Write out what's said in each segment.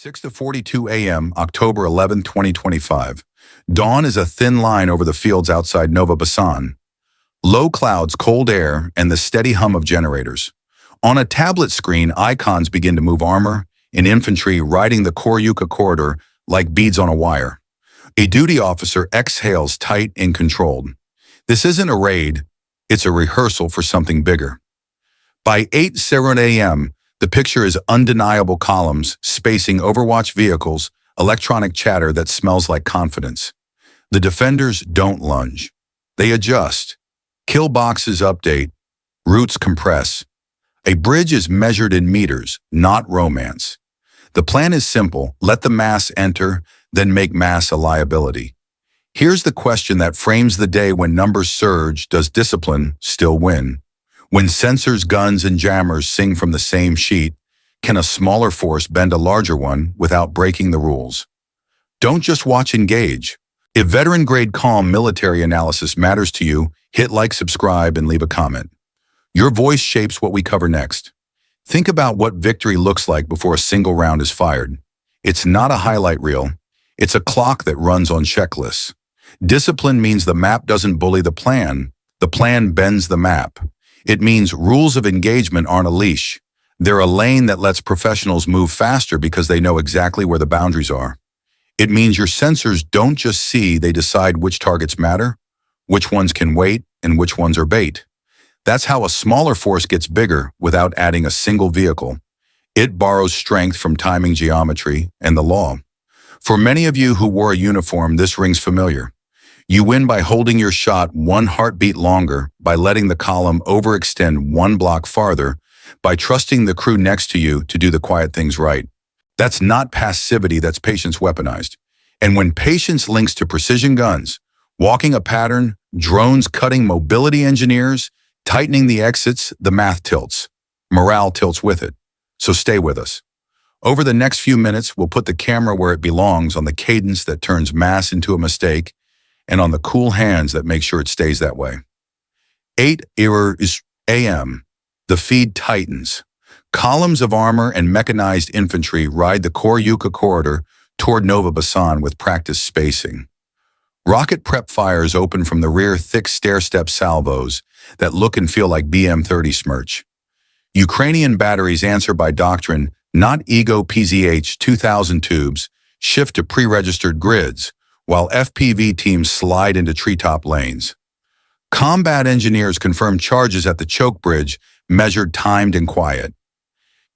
6:42 a.m., October 11, 2025. Dawn is a thin line over the fields outside Nova Basan. Low clouds, cold air, and the steady hum of generators. On a tablet screen, icons begin to move armor and infantry riding the Koryuka corridor like beads on a wire. A duty officer exhales tight and controlled. This isn't a raid, it's a rehearsal for something bigger. By 8:00 a.m., the picture is undeniable columns, spacing Overwatch vehicles, electronic chatter that smells like confidence. The defenders don't lunge. They adjust. Kill boxes update. Routes compress. A bridge is measured in meters, not romance. The plan is simple. Let the mass enter, then make mass a liability. Here's the question that frames the day when numbers surge: does discipline still win? When sensors, guns, and jammers sing from the same sheet, can a smaller force bend a larger one without breaking the rules? Don't just watch, engage. If veteran-grade calm military analysis matters to you, hit like, subscribe, and leave a comment. Your voice shapes what we cover next. Think about what victory looks like before a single round is fired. It's not a highlight reel. It's a clock that runs on checklists. Discipline means the map doesn't bully the plan bends the map. It means rules of engagement aren't a leash. They're a lane that lets professionals move faster because they know exactly where the boundaries are. It means your sensors don't just see, they decide which targets matter, which ones can wait, and which ones are bait. That's how a smaller force gets bigger without adding a single vehicle. It borrows strength from timing, geometry, and the law. For many of you who wore a uniform, this rings familiar. You win by holding your shot one heartbeat longer, by letting the column overextend one block farther, by trusting the crew next to you to do the quiet things right. That's not passivity, that's patience weaponized. And when patience links to precision guns, walking a pattern, drones cutting mobility engineers, tightening the exits, the math tilts. Morale tilts with it. So stay with us. Over the next few minutes, we'll put the camera where it belongs, on the cadence that turns mass into a mistake, and on the cool hands that make sure it stays that way. 8:00 a.m. The feed tightens. Columns of armor and mechanized infantry ride the Koryuka corridor toward Nova Basan with practiced spacing. Rocket prep fires open from the rear, thick stair-step salvos that look and feel like BM-30 Smerch. Ukrainian batteries answer by doctrine, not ego. PZH-2000 tubes shift to pre-registered grids, while FPV teams slide into treetop lanes. Combat engineers confirm charges at the choke bridge, measured, timed, and quiet.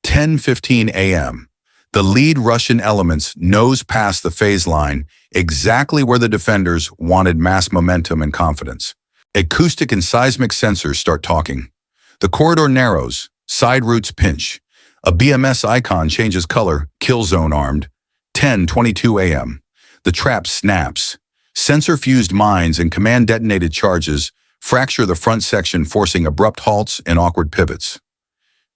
10:15 a.m. The lead Russian elements nose past the phase line, exactly where the defenders wanted mass momentum and confidence. Acoustic and seismic sensors start talking. The corridor narrows, side routes pinch. A BMS icon changes color, killzone armed. 10:22 a.m. The trap snaps. Sensor-fused mines and command-detonated charges fracture the front section, forcing abrupt halts and awkward pivots.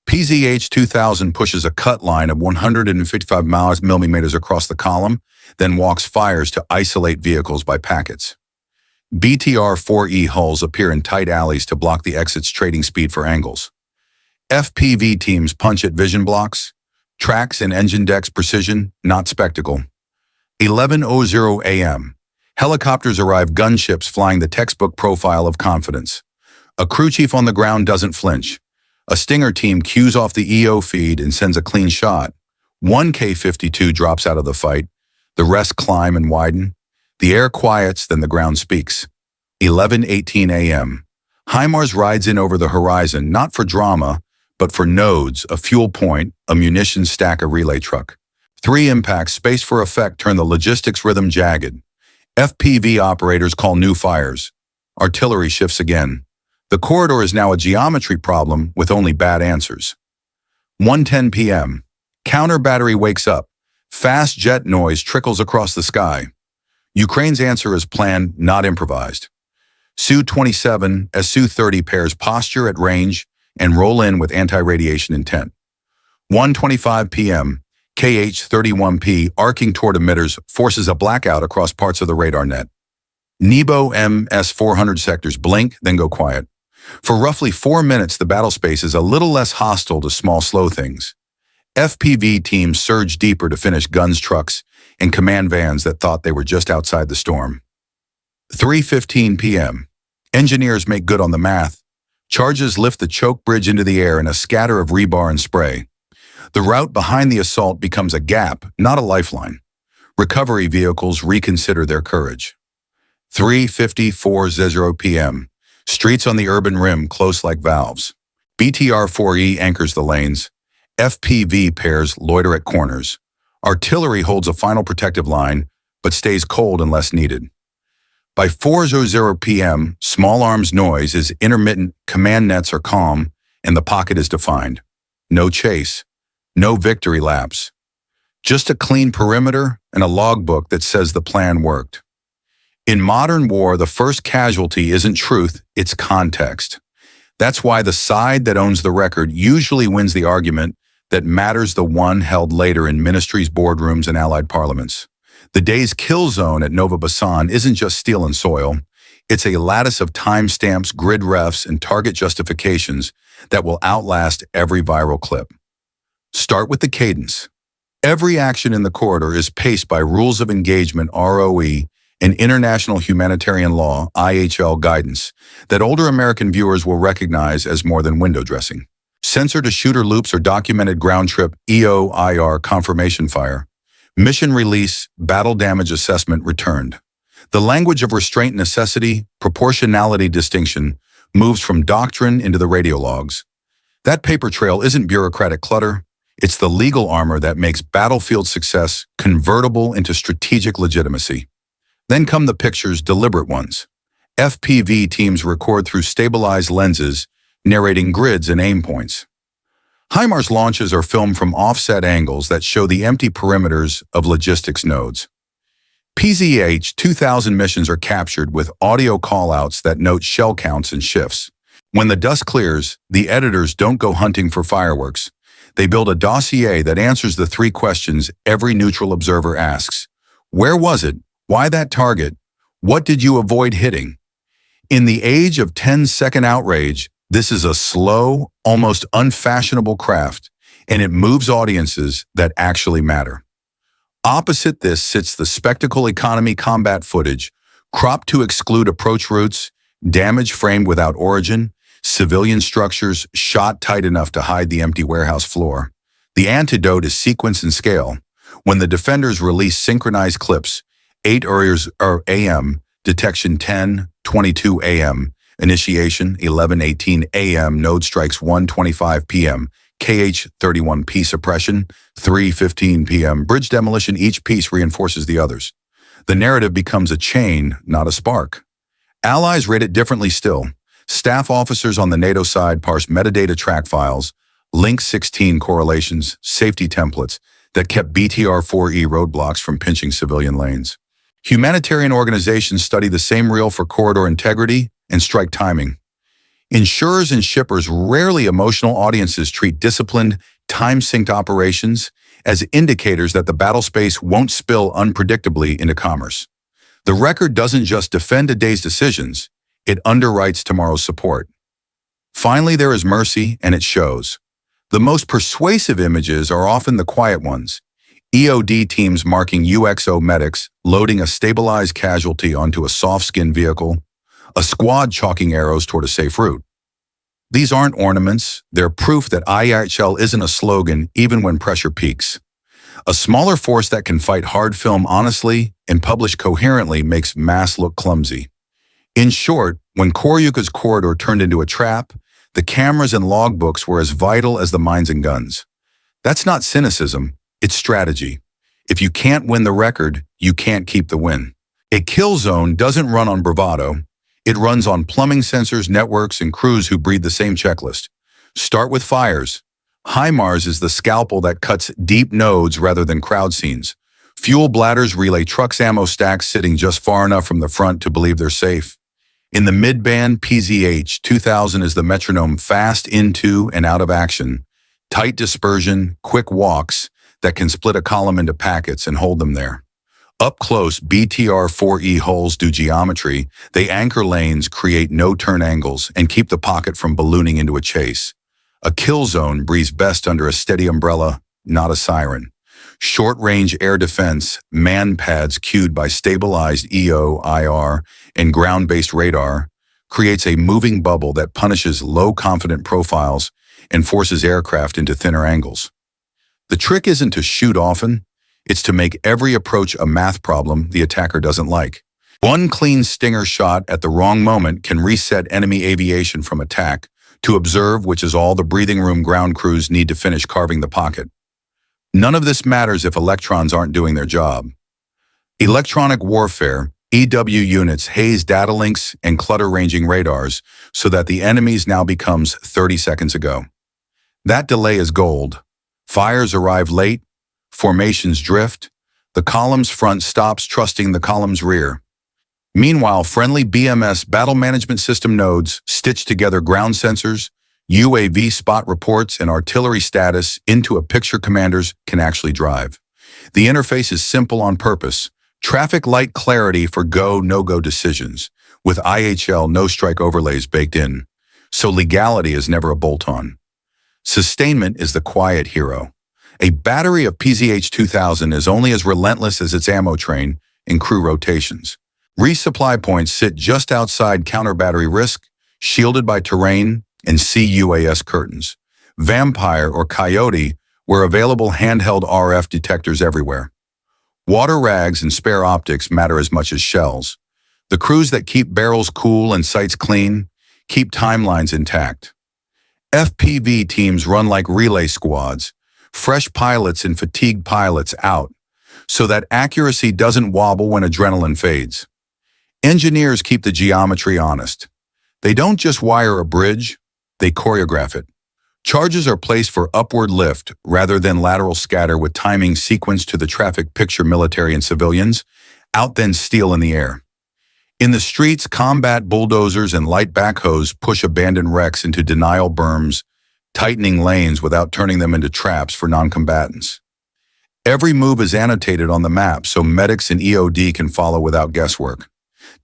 PZH-2000 pushes a cut line of 155 millimeters across the column, then walks fires to isolate vehicles by packets. BTR-4E hulls appear in tight alleys to block the exits, trading speed for angles. FPV teams punch at vision blocks, tracks and engine decks, precision, not spectacle. 11:00 a.m. Helicopters arrive, gunships flying the textbook profile of confidence. A crew chief on the ground doesn't flinch. A Stinger team cues off the EO feed and sends a clean shot. One K-52 drops out of the fight. The rest climb and widen. The air quiets, then the ground speaks. 11:18 a.m. HIMARS rides in over the horizon, not for drama, but for nodes, a fuel point, a munitions stack, a relay truck. 3 impacts, spaced for effect, turn the logistics rhythm jagged. FPV operators call new fires. Artillery shifts again. The corridor is now a geometry problem with only bad answers. 1:10 p.m. Counter battery wakes up. Fast jet noise trickles across the sky. Ukraine's answer is planned, not improvised. Su-27 Su-30 pairs posture at range and roll in with anti-radiation intent. 1:25 p.m. KH-31P, arcing toward emitters, forces a blackout across parts of the radar net. Nebo MS-400 sectors blink, then go quiet. For roughly 4 minutes, the battle space is a little less hostile to small, slow things. FPV teams surge deeper to finish guns, trucks, and command vans that thought they were just outside the storm. 3:15 p.m. Engineers make good on the math. Charges lift the choke bridge into the air in a scatter of rebar and spray. The route behind the assault becomes a gap, not a lifeline. Recovery vehicles reconsider their courage. 3:54 p.m. Streets on the urban rim close like valves. BTR-4E anchors the lanes. FPV pairs loiter at corners. Artillery holds a final protective line, but stays cold unless needed. By 4:00 p.m., small arms noise is intermittent, command nets are calm, and the pocket is defined. No chase, no victory laps. Just a clean perimeter and a logbook that says the plan worked. In modern war, the first casualty isn't truth, it's context. That's why the side that owns the record usually wins the argument that matters, the one held later in ministries, boardrooms, and allied parliaments. The day's kill zone at Nova Basan isn't just steel and soil. It's a lattice of timestamps, grid refs, and target justifications that will outlast every viral clip. Start with the cadence. Every action in the corridor is paced by rules of engagement, ROE, and international humanitarian law, IHL guidance, that older American viewers will recognize as more than window dressing. Sensor-to-shooter loops are documented ground trip, EOIR confirmation fire. Mission release, battle damage assessment returned. The language of restraint, necessity, proportionality distinction moves from doctrine into the radio logs. That paper trail isn't bureaucratic clutter. It's the legal armor that makes battlefield success convertible into strategic legitimacy. Then come the pictures, deliberate ones. FPV teams record through stabilized lenses, narrating grids and aim points. HIMARS launches are filmed from offset angles that show the empty perimeters of logistics nodes. PZH 2000 missions are captured with audio callouts that note shell counts and shifts. When the dust clears, the editors don't go hunting for fireworks. They build a dossier that answers the three questions every neutral observer asks. Where was it? Why that target? What did you avoid hitting? In the age of 10-second outrage, this is a slow, almost unfashionable craft, and it moves audiences that actually matter. Opposite this sits the spectacle economy combat footage, cropped to exclude approach routes, damage framed without origin, civilian structures shot tight enough to hide the empty warehouse floor. The antidote is sequence and scale. When the defenders release synchronized clips, 8 AM, detection 10:22 AM, initiation 11:18 AM, node strikes 1:25 PM, KH-31P suppression 3:15 PM, bridge demolition, each piece reinforces the others. The narrative becomes a chain, not a spark. Allies rate it differently still. Staff officers on the NATO side parse metadata track files, link 16 correlations, safety templates that kept BTR-4E roadblocks from pinching civilian lanes. Humanitarian organizations study the same reel for corridor integrity and strike timing. Insurers and shippers, rarely emotional audiences, treat disciplined, time-synced operations as indicators that the battle space won't spill unpredictably into commerce. The record doesn't just defend a day's decisions, it underwrites tomorrow's support. Finally, there is mercy, and it shows. The most persuasive images are often the quiet ones. EOD teams marking UXO medics, loading a stabilized casualty onto a soft-skinned vehicle, a squad chalking arrows toward a safe route. These aren't ornaments, they're proof that IHL isn't a slogan even when pressure peaks. A smaller force that can fight hard film honestly and publish coherently makes mass look clumsy. In short, when Koryuka's corridor turned into a trap, the cameras and logbooks were as vital as the mines and guns. That's not cynicism, it's strategy. If you can't win the record, you can't keep the win. A kill zone doesn't run on bravado. It runs on plumbing sensors, networks, and crews who breathe the same checklist. Start with fires. HIMARS is the scalpel that cuts deep nodes rather than crowd scenes. Fuel bladders relay trucks, ammo stacks sitting just far enough from the front to believe they're safe. In the mid-band, PZH 2000 is the metronome, fast into and out of action. Tight dispersion, quick walks that can split a column into packets and hold them there. Up close, BTR-4E holes do geometry. They anchor lanes, create no-turn angles, and keep the pocket from ballooning into a chase. A kill zone breathes best under a steady umbrella, not a siren. Short-range air defense, man pads cued by stabilized EO, IR, and ground-based radar, creates a moving bubble that punishes low-confident profiles and forces aircraft into thinner angles. The trick isn't to shoot often, it's to make every approach a math problem the attacker doesn't like. One clean stinger shot at the wrong moment can reset enemy aviation from attack to observe, which is all the breathing room ground crews need to finish carving the pocket. None of this matters if electrons aren't doing their job. Electronic warfare, EW units haze data links and clutter ranging radars so that the enemy's now becomes 30 seconds ago. That delay is gold. Fires arrive late, formations drift, the column's front stops trusting the column's rear. Meanwhile, friendly BMS battle management system nodes stitch together ground sensors, UAV spot reports, and artillery status into a picture commanders can actually drive. The interface is simple on purpose. Traffic light clarity for go, no-go decisions, with IHL no-strike overlays baked in. So legality is never a bolt-on. Sustainment is the quiet hero. A battery of PZH-2000 is only as relentless as its ammo train in crew rotations. Resupply points sit just outside counter-battery risk, shielded by terrain and CUAS curtains. Vampire or Coyote, where available handheld RF detectors everywhere. Water rags and spare optics matter as much as shells. The crews that keep barrels cool and sights clean keep timelines intact. FPV teams run like relay squads, fresh pilots and fatigued pilots out, so that accuracy doesn't wobble when adrenaline fades. Engineers keep the geometry honest. They don't just wire a bridge, they choreograph it. Charges are placed for upward lift rather than lateral scatter with timing sequenced to the traffic picture military and civilians, out then steel in the air. In the streets, combat bulldozers and light backhoes push abandoned wrecks into denial berms, tightening lanes without turning them into traps for non-combatants. Every move is annotated on the map so medics and EOD can follow without guesswork.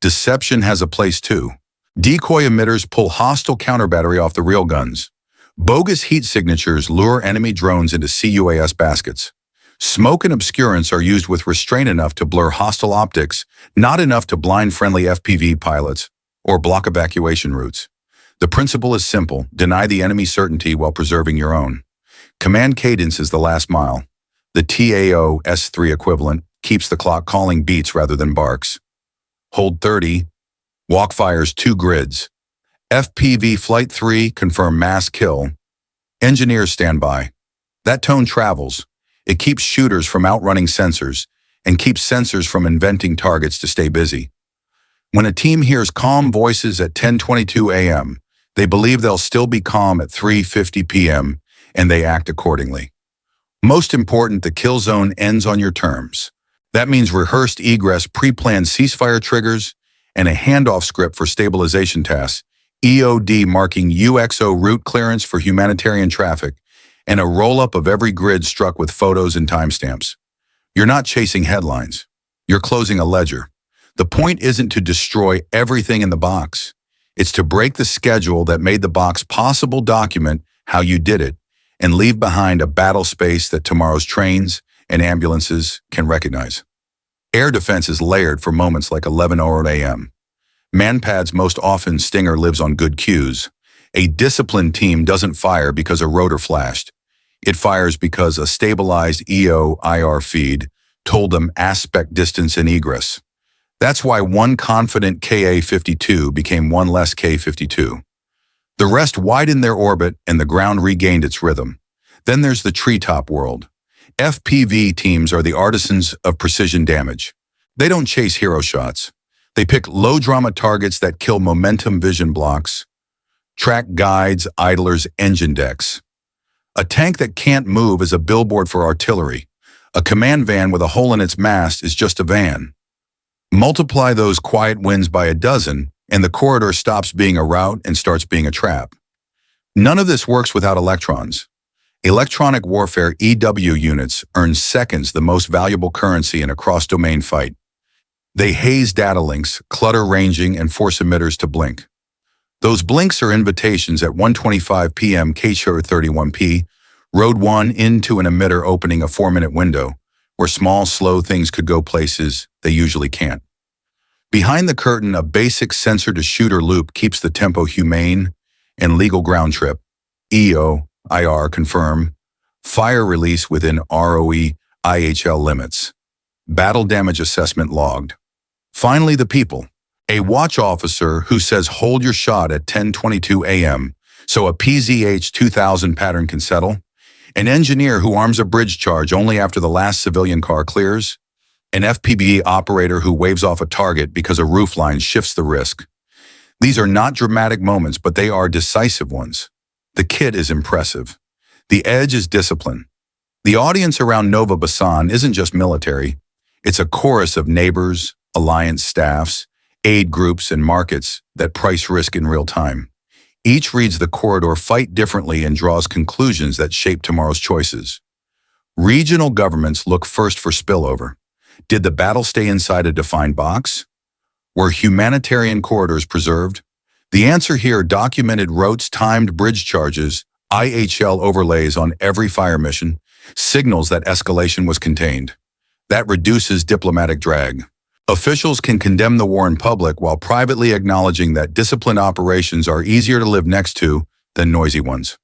Deception has a place too. Decoy emitters pull hostile counter-battery off the real guns. Bogus heat signatures lure enemy drones into CUAS baskets. Smoke and obscurants are used with restraint enough to blur hostile optics, not enough to blind friendly FPV pilots or block evacuation routes. The principle is simple: deny the enemy certainty while preserving your own. Command cadence is the last mile. The TAO S3 equivalent keeps the clock calling beats rather than barks. Hold 30. Walk fires 2 grids. FPV Flight 3 confirm mass kill. Engineers stand by. That tone travels. It keeps shooters from outrunning sensors and keeps sensors from inventing targets to stay busy. When a team hears calm voices at 10:22 a.m., they believe they'll still be calm at 3:50 p.m., and they act accordingly. Most important, the kill zone ends on your terms. That means rehearsed egress, pre-planned ceasefire triggers, and a handoff script for stabilization tasks, EOD marking UXO route clearance for humanitarian traffic, and a roll-up of every grid struck with photos and timestamps. You're not chasing headlines. You're closing a ledger. The point isn't to destroy everything in the box. It's to break the schedule that made the box possible, document how you did it, and leave behind a battle space that tomorrow's trains and ambulances can recognize. Air defense is layered for moments like 11:00 a.m. Manpads most often Stinger lives on good cues. A disciplined team doesn't fire because a rotor flashed. It fires because a stabilized EO/IR feed told them aspect, distance, and egress. That's why one confident KA-52 became one less K-52. The rest widened their orbit and the ground regained its rhythm. Then there's the treetop world. FPV teams are the artisans of precision damage. They don't chase hero shots. They pick low-drama targets that kill momentum vision blocks, track guides, idlers, engine decks. A tank that can't move is a billboard for artillery. A command van with a hole in its mast is just a van. Multiply those quiet wins by a dozen, and the corridor stops being a route and starts being a trap. None of this works without electrons. Electronic warfare EW units earn seconds, the most valuable currency in a cross-domain fight. They haze data links, clutter ranging, and force emitters to blink. Those blinks are invitations at 1:25 p.m. K-31P, Road 1 into an emitter opening a 4-minute window, where small, slow things could go places they usually can't. Behind the curtain, a basic sensor-to-shooter loop keeps the tempo humane and legal ground trip. EO, IR confirm. Fire release within ROE, IHL limits. Battle damage assessment logged. Finally, the people. A watch officer who says hold your shot at 10:22 a.m. so a PZH 2000 pattern can settle. An engineer who arms a bridge charge only after the last civilian car clears. An FPV operator who waves off a target because a roofline shifts the risk. These are not dramatic moments, but they are decisive ones. The kit is impressive. The edge is discipline. The audience around Nova Basan isn't just military. It's a chorus of neighbors, alliance staffs, aid groups, and markets that price risk in real time. Each reads the corridor fight differently and draws conclusions that shape tomorrow's choices. Regional governments look first for spillover. Did the battle stay inside a defined box? Were humanitarian corridors preserved? The answer here: documented routes, timed bridge charges, IHL overlays on every fire mission, signals that escalation was contained. That reduces diplomatic drag. Officials can condemn the war in public while privately acknowledging that disciplined operations are easier to live next to than noisy ones.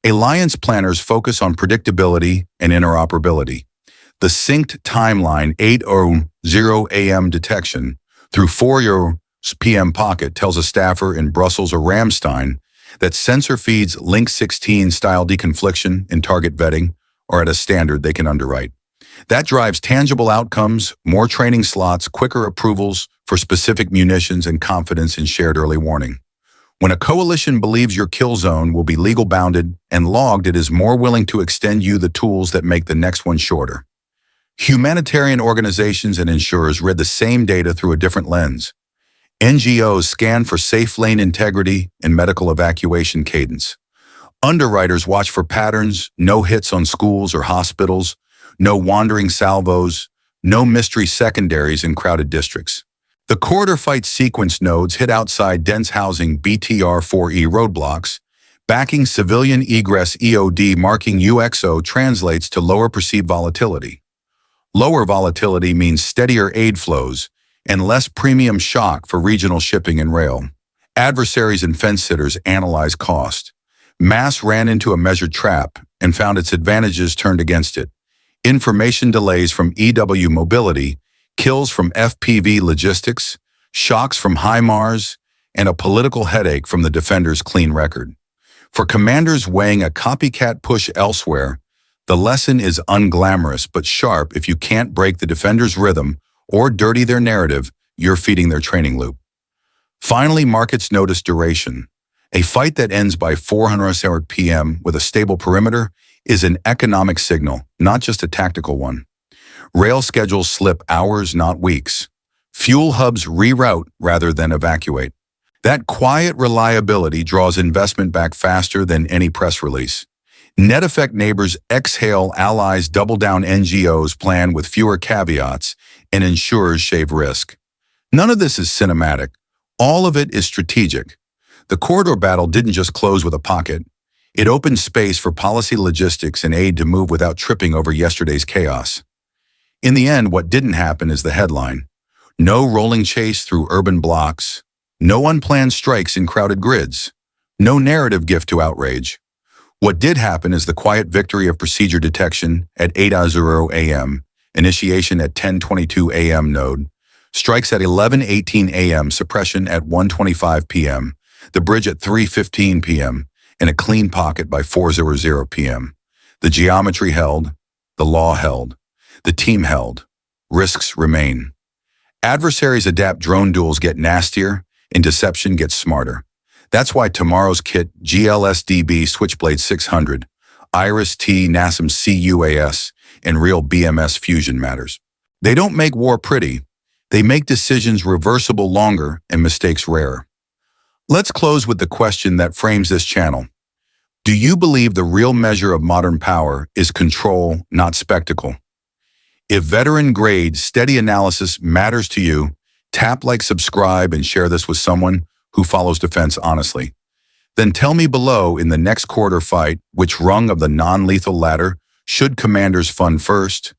Alliance planners focus on predictability and interoperability. The synced timeline 8:00 a.m. detection through 4:00 p.m. pocket tells a staffer in Brussels or Ramstein that sensor feeds Link 16 style deconfliction and target vetting are at a standard they can underwrite. That drives tangible outcomes, more training slots, quicker approvals for specific munitions, and confidence in shared early warning. When a coalition believes your kill zone will be legal bounded and logged, it is more willing to extend you the tools that make the next one shorter. Humanitarian organizations and insurers read the same data through a different lens. NGOs scan for safe lane integrity and medical evacuation cadence. Underwriters watch for patterns: no hits on schools or hospitals, no wandering salvos, no mystery secondaries in crowded districts. The corridor fight sequence nodes hit outside dense housing BTR-4E roadblocks. Backing civilian egress EOD marking UXO translates to lower perceived volatility. Lower volatility means steadier aid flows and less premium shock for regional shipping and rail. Adversaries and fence-sitters analyze cost. Mass ran into a measured trap and found its advantages turned against it. Information delays from EW mobility, kills from FPV logistics, shocks from HIMARS, and a political headache from the defender's clean record. For commanders weighing a copycat push elsewhere, the lesson is unglamorous but sharp. If you can't break the defender's rhythm or dirty their narrative, you're feeding their training loop. Finally, markets notice duration. A fight that ends by 400 p.m. with a stable perimeter is an economic signal, not just a tactical one. Rail schedules slip hours, not weeks. Fuel hubs reroute rather than evacuate. That quiet reliability draws investment back faster than any press release. Net effect neighbors exhale, allies double down, NGOs plan with fewer caveats, and insurers shave risk. None of this is cinematic. All of it is strategic. The corridor battle didn't just close with a pocket. It opened space for policy, logistics, and aid to move without tripping over yesterday's chaos. In the end, what didn't happen is the headline. No rolling chase through urban blocks. No unplanned strikes in crowded grids. No narrative gift to outrage. What did happen is the quiet victory of procedure detection at 8:00 a.m., initiation at 10:22 a.m. node, strikes at 11:18 a.m., suppression at 1:25 p.m., the bridge at 3:15 p.m., and a clean pocket by 4:00 p.m. The geometry held, the law held, the team held, risks remain. Adversaries adapt, drone duels get nastier, and deception gets smarter. That's why tomorrow's kit, GLSDB Switchblade 600, IRIS-T NASM CUAS, and real BMS fusion matters. They don't make war pretty. They make decisions reversible longer and mistakes rarer. Let's close with the question that frames this channel. Do you believe the real measure of modern power is control, not spectacle? If veteran-grade, steady analysis matters to you, tap like, subscribe, and share this with someone who follows defense honestly. Then tell me below in the next quarter fight which rung of the non-lethal ladder should commanders fund first.